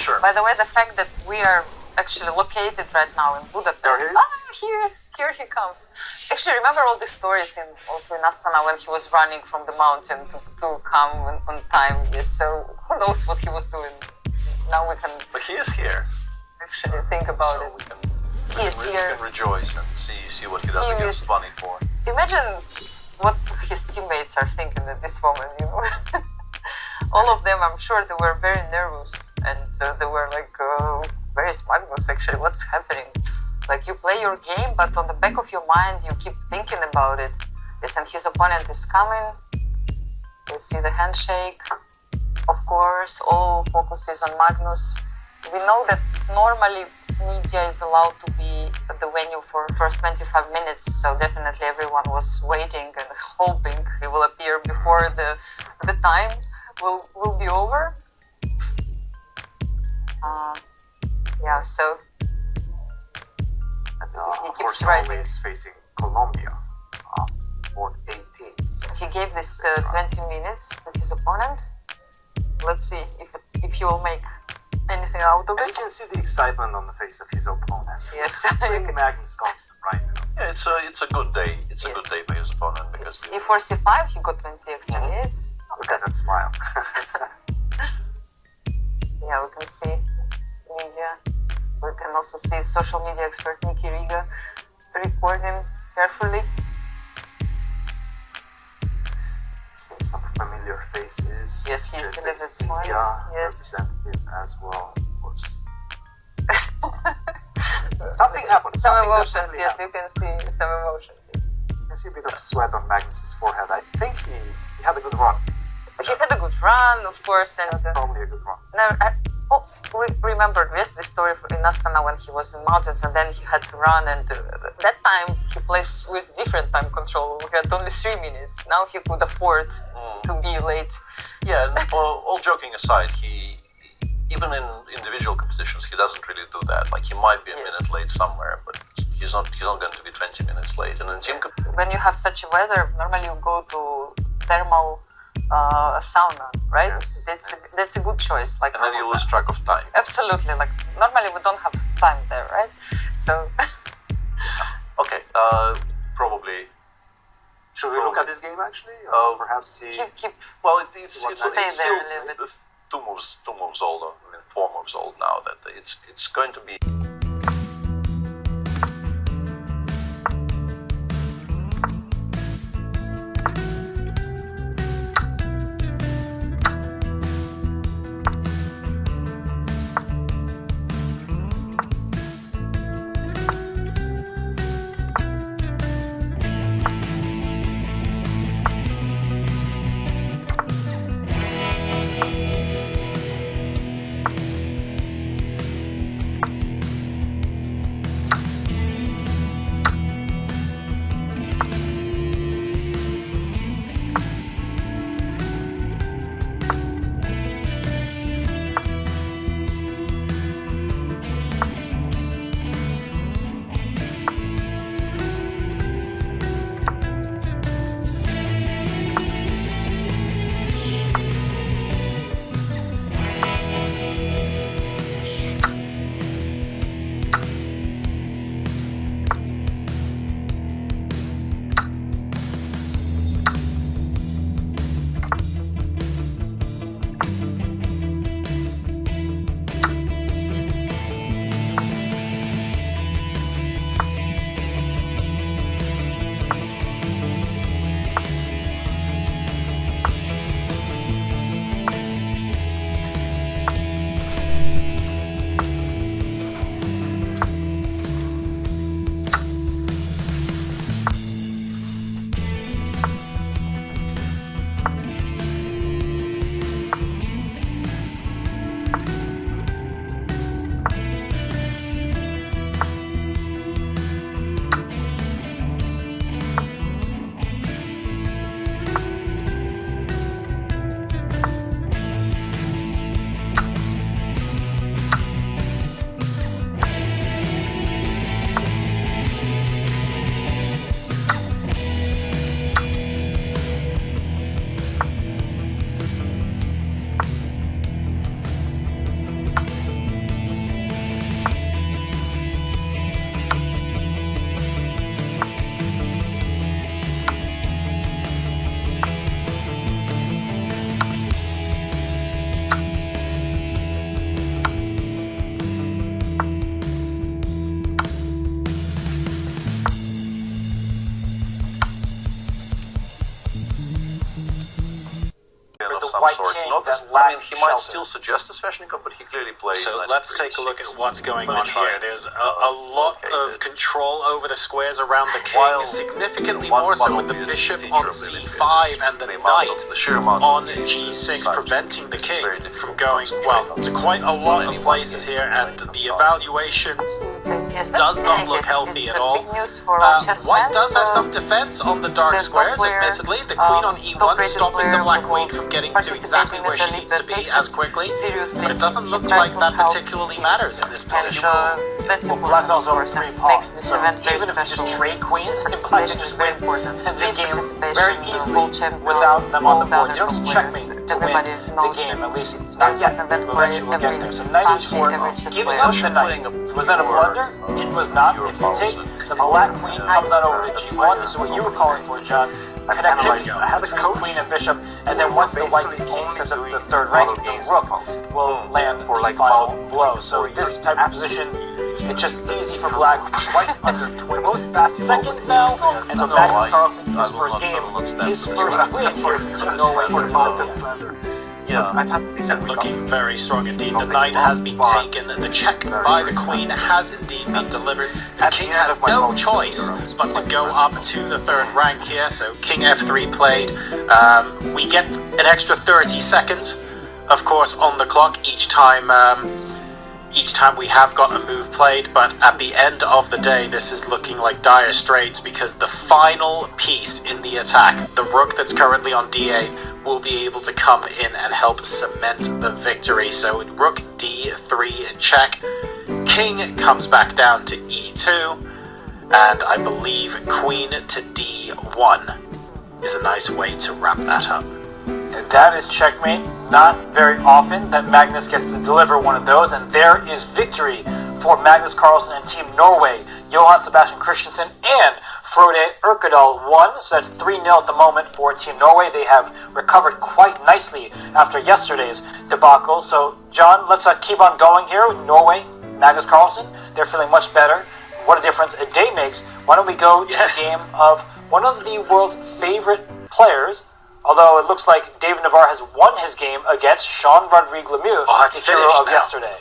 Sure. By the way, the fact that we are actually located right now in Budapest. Here he comes. Actually, remember all the stories also in Astana when he was running from the mountain to come on time. Yes, so who knows what he was doing? Now we can. But he is here. Actually, think about so it. We can, He is here. We can rejoice and see what he does against Bunny 4. Imagine what his teammates are thinking at this moment. You know, all of them. I'm sure they were very nervous, and they were like, "Where is Magnus? Actually, what's happening?" Like you play your game, but on the back of your mind, you keep thinking about it. Yes, and his opponent is coming. You see the handshake. Of course, all focus is on Magnus. We know that normally media is allowed to be at the venue for the first 25 minutes, so definitely everyone was waiting and hoping he will appear before the time will be over. Yeah, so he keeps Norway is facing Colombia, board 18. So he gave this 20 minutes to his opponent. Let's see if he will make anything out of And it. you can see the excitement on the face of his opponent. Yes. Magnus Carlsen right now. Yeah, it's a good day. It's a good day for his opponent because E4, C5, he got 20 extra minutes. Look at that smile. Yeah, we can see media. We can also see social media expert Nikki Riga recording carefully. Seeing some familiar faces. Yes, he's Just a little bit based smiling. India Yes. representative as well, of course. Something happened. Some Something emotions, definitely yes, happened. you can see some emotions. You can see a bit of sweat on Magnus's forehead. I think he had a good run. He had a good run, of course, and Probably a good run. remember this story in Astana when he was in mountains and then he had to run, and that time he played with different time control. We had only 3 minutes. Now he could afford to be late. yeah. And all joking aside, he even in individual competitions he doesn't really do that. Like he might be a minute late somewhere, but he's not going to be 20 minutes late. And in team When you have such a weather, normally you go to thermal sauna, right? Yes. That's a good choice. Like and then you lose track of time. absolutely. Like normally we don't have time there, right? So Okay, probably. Should we look at this game actually? Perhaps he... keep Well, it's stay still there a little bit. two moves old. I mean, 4 moves old now. That it's going to be. some white sort. king Not that as, I mean, lacks he might shelter. still suggest a Sveshnikov, but he clearly plays. So let's take a look at what's going on try. here. There's a lot of control over the squares around the king, While significantly one more so with the obvious bishop feature on of the c5 and the the amount knight of- the sheer amount on of g6, sides preventing the king very from difficult going, to well, concentrate to on. quite a lot of Anyone places here, and the evaluation Yes, does but not yeah, look healthy it's at a all. big news for all chess White fans, does have some defense on the dark the squares, top player, admittedly. The queen on e1 top-rated stopping the player black who queen will from getting to participate exactly in where she the needs to league be that as takes quickly. seriously. But it doesn't look That like will that help particularly his team. matters in this position. And that's Well, important, Black's of also course, 3 and pawns, makes this so event very even if you just special. trade queens, Black can Participation just is very win important. the His game participation very in the easily world champion, without them on the all board. You don't need other checkmate players, to win everybody the knows game, that at least it's not very yet. important You for eventually will get every there. So knight country, h4, every chess giving player. up the knight. Was that a blunder? It was not. If you take the black queen comes out over to g1, this is what you were calling for, John. Connectivity I had a between coach queen and bishop, and then once the white king steps up to the third rank, the rook will land for the like final about blow. 3 to So 4 this years. type of position, it's just easy for black. White under 20 seconds now, and so No, Magnus I- Carlsen, I his will first not- game, I will not stand his for first this. win for Team Norway in the Olympiad. Yeah, I've had decent Looking results. very strong indeed. The knight has been taken. The check by the queen has indeed been delivered. The king has no choice but to go up to the third rank here. So king f3 played. We get an extra 30 seconds, of course, on the clock each time. Each time we have got a move played, but at the end of the day, this is looking like dire straits because the final piece in the attack, the rook that's currently on d8, will be able to come in and help cement the victory. So rook d3 check, king comes back down to e2, and I believe queen to d1 is a nice way to wrap that up. And that is checkmate. Not very often that Magnus gets to deliver one of those, and there is victory for Magnus Carlsen and Team Norway. Johan Sebastian Christensen and Frode Urkedal won, so that's 3-0 at the moment for Team Norway. They have recovered quite nicely after yesterday's debacle. So, John, let's keep on going here with Norway, Magnus Carlsen. They're feeling much better. What a difference a day makes. Why don't we go to the game of one of the world's favorite players, although it looks like David Navarre has won his game against Jean-Rodrigue Lemieux, Oh, it's the hero finished of now. yesterday.